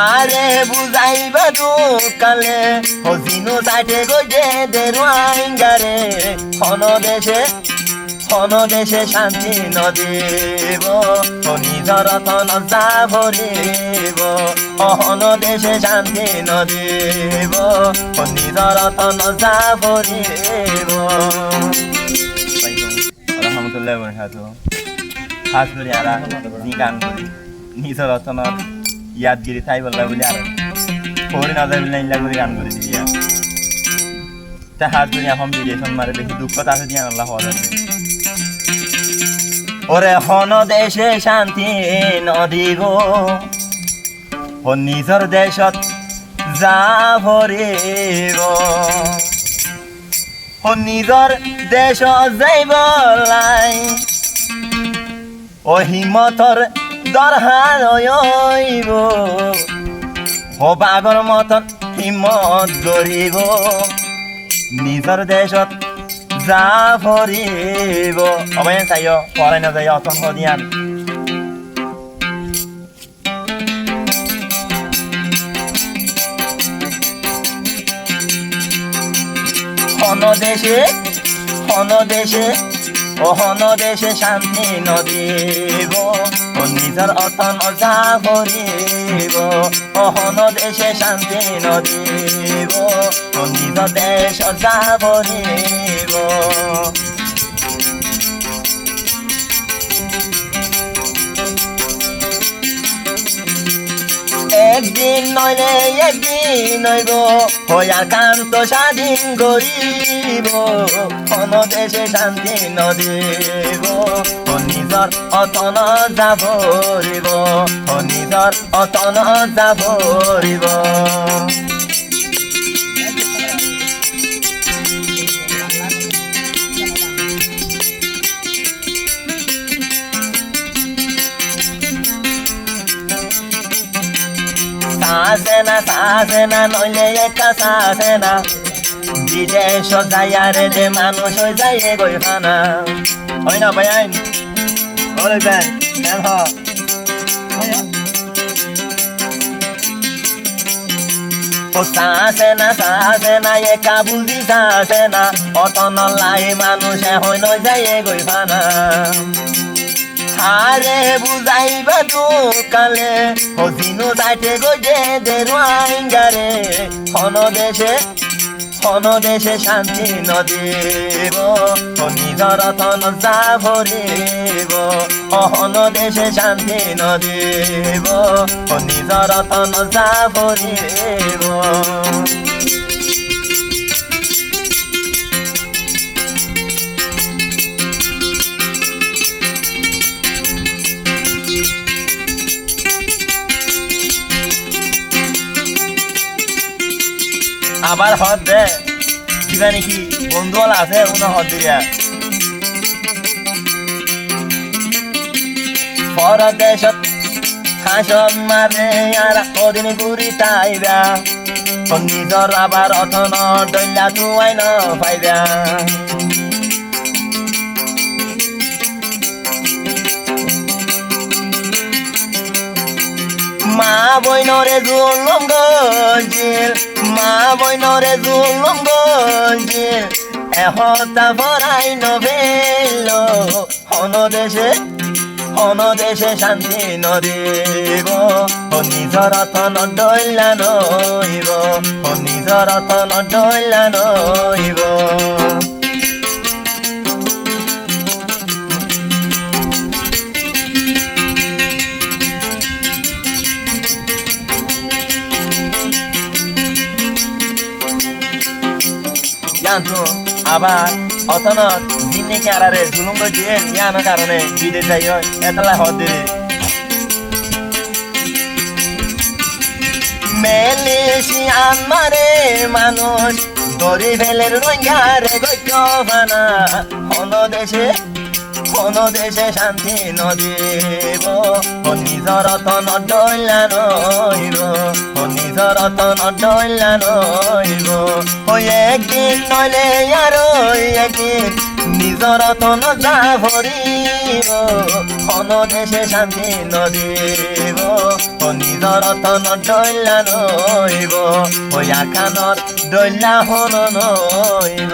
আরে বুঝাইবা কালে হজিনু সাইটে গজে দেরুয়াইঙ্গারে হনদেশে শান্তি নদীব নিজর তন যা ভরিব হনদেশে শান্তি নদীব নিজর তন যা ভরিব রহমতুল্লাহ বরকাতু খাস করে আরা নি গান করি নিজর তন ইয়াদগিরি তাই বললা বলে আর ফোরে না যাই বলে ইল্লা করে গান করে দিবি তা হাত ধরে এখন বিদেশন মারে বেশি দুঃখ তাতে দিয়ে আল্লাহ হওয়া ওরে হন দেশে শান্তি নদীব ও নিজর দেশত যা ভরিব ও নিজর দেশ যাইব লাই ও হিমতর দরহার হইব ও বাগর মতন হিমত গরিব নিজর দেশত যা ভরিব অবয়ান চাইও পড়াই না যাই অতন হদিয়ান হন দেশে শান্তি নদীব ও নিজর অতন যা ভরিব হন দেশে শান্তি নদীব ও নিজর দেশ যা ভরিব একদিন নইলে একদিন হইব হইয়া কান্ত স্বাধীন করিব কোন দেশে শান্তি নদীব ও নিজর অতন যা ভরিব ও নিজর অতন যা ভরিব সাসেনা নইলে একা সাসেনা বিদেশ যাইয়ারে যে মানুষ হয়ে যায় গই খানা হয় না ভাই আইন ওরে ভাই কেন ও সাসেনা একা বুঝি সাসেনা অতন লাই মানুষে হয় নয় যায় গই খানা আরে বুঝাইবা কালে হজিনু সাইটে গজে দেরুয়াইঙ্গারে হনদেশে শান্তি নদীব ও নিজর তন যা ভরিব হনদেশে শান্তি নদীব ও নিজর তন যা ভরিব আবার হদ দে কিবা নাকি বন্ধুওয়ালা আছে উনা হদ দিয়া পরদেশত হাসন মারে আর ওদিন ঘুরি তাইবা নিজর আবার অথন দৈলা তুয়াই ন পাইবা মা বইনরে জুলুম গঞ্জিল মা বইনরে জুলুম গঞ্জিল এহতা ভরাই নভেল হনদেশে শান্তি নদীব ও নিজর তন দৈলা নইব ও নিজর তন দৈলা নইব জানতো আবার অতন দিনে কারারে জুলুম দিয়ে ইয়ানোর কারণে বিদেশ যাই হয় এতলা হদে মেলেশিয়ান মারে মানুষ ধরি ফেলের রোহিঙ্গারে গইত ফানা হনদেশে শান্তি নদীব ও নিজর তন দৈলা নইব ও নিজর তন দৈলা নইব ও একদিন নইলে আর একদিন নিজ নিজৰ তন যা ভৰিব অন দেশে শান্তি নদিব নিজৰ তন দৈলা নইব আখানৰ দৈলা হন নইব